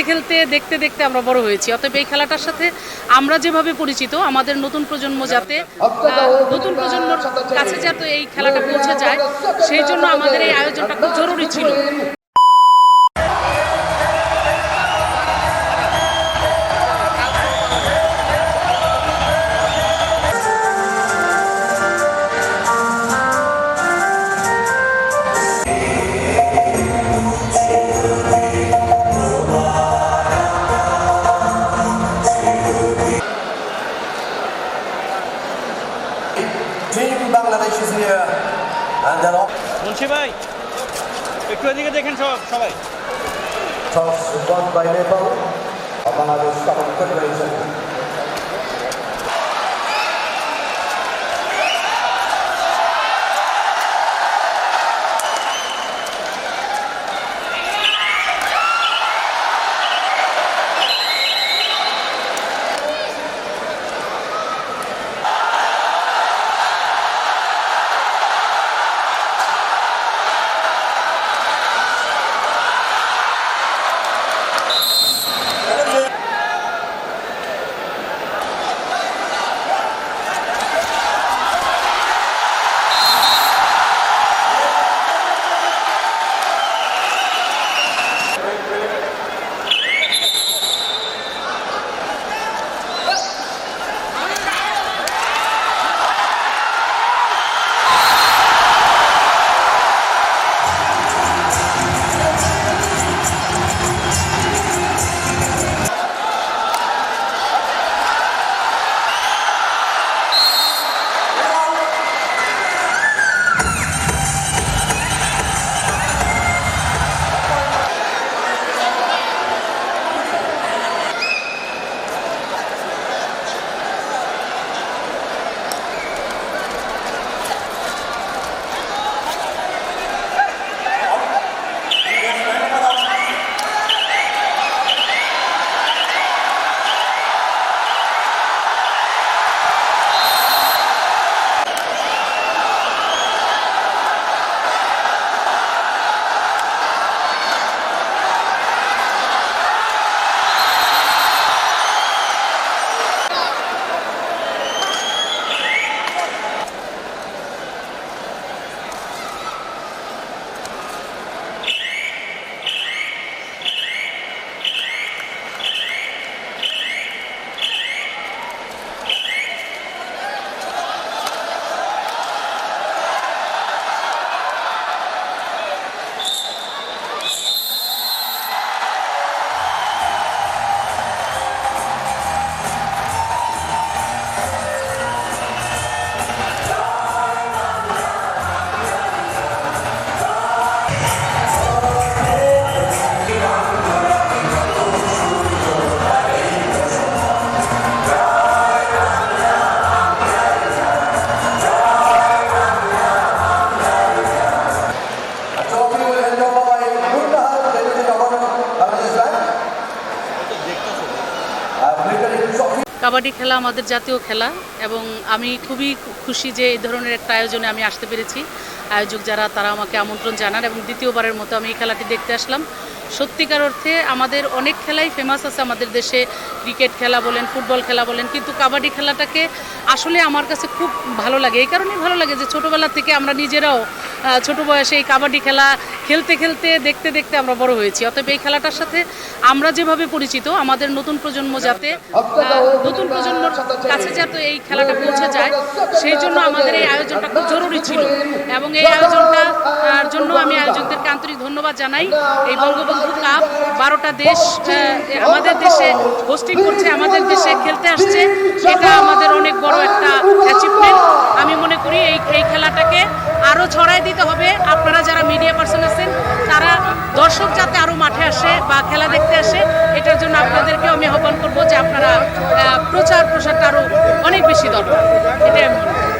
খেলতে দেখতে দেখতে আমরা বড় হয়েছি। অতএব এই খেলাটার সাথে আমরা যেভাবে পরিচিত, আমাদের নতুন প্রজন্ম যাতে নতুন প্রজন্মর কাছে যাতে এই খেলাটা পৌঁছে যায়, সেই জন্য আমাদের এই আয়োজনটা খুব জরুরি ছিল। Team Bangladesh is here and then Munshi ভাই একটু এদিকে দেখেন সবাই toss won by Nepal of Bangladesh Cup Federation. Kabaddi খেলা আমাদের জাতীয় খেলা এবং আমি খুবই খুশি যে এই ধরনের একটা আয়োজনে আমি আসতে পেরেছি। আয়োজক যারা তারা আমাকে আমন্ত্রণ জানান এবং দ্বিতীয়বারের মতো আমি এই খেলাটি দেখতে আসলাম। সত্যিকার অর্থে আমাদের অনেক খেলাই ফেমাস আছে আমাদের দেশে, ক্রিকেট খেলা বলেন, ফুটবল খেলা বলেন, কিন্তু কাবাডি খেলাটাকে আসলে আমার কাছে খুব ভালো লাগে। এই কারণেই ভালো লাগে যে ছোটোবেলা থেকে আমরা নিজেরাও ছোটো বয়সে এই কাবাডি খেলা খেলতে খেলতে দেখতে দেখতে আমরা বড় হয়েছি। অতএব এই খেলাটার সাথে আমরা যেভাবে পরিচিত, আমাদের নতুন প্রজন্ম যাতে নতুন প্রজন্মর কাছে যাতে এই খেলাটা পৌঁছে যায়, সেই জন্য আমাদের এই আয়োজনটা খুব জরুরি ছিল। এবং এই আয়োজনটার জন্য আমি আয়োজকদেরকে আন্তরিক ধন্যবাদ জানাই। এই বঙ্গবন্ধু কাপ 12টা দেশ আমাদের দেশে হোস্টিং করছে, আমাদের দেশে খেলতে আসছে, এটা আমাদের অনেক বড় একটা অ্যাচিভমেন্ট। আমি মনে করি এই খেলাটাকে আরও ছড়াই দিতে হবে। আপনারা যারা মিডিয়া পার্সন আছেন, তারা দর্শক যাতে আরও মাঠে আসে বা খেলা দেখতে আসে, এটার জন্য আপনাদেরকেও আমি আহ্বান করবো যে আপনারা প্রচার প্রসারটা আরও অনেক বেশি দরকার, এটাই আমি মনে করি।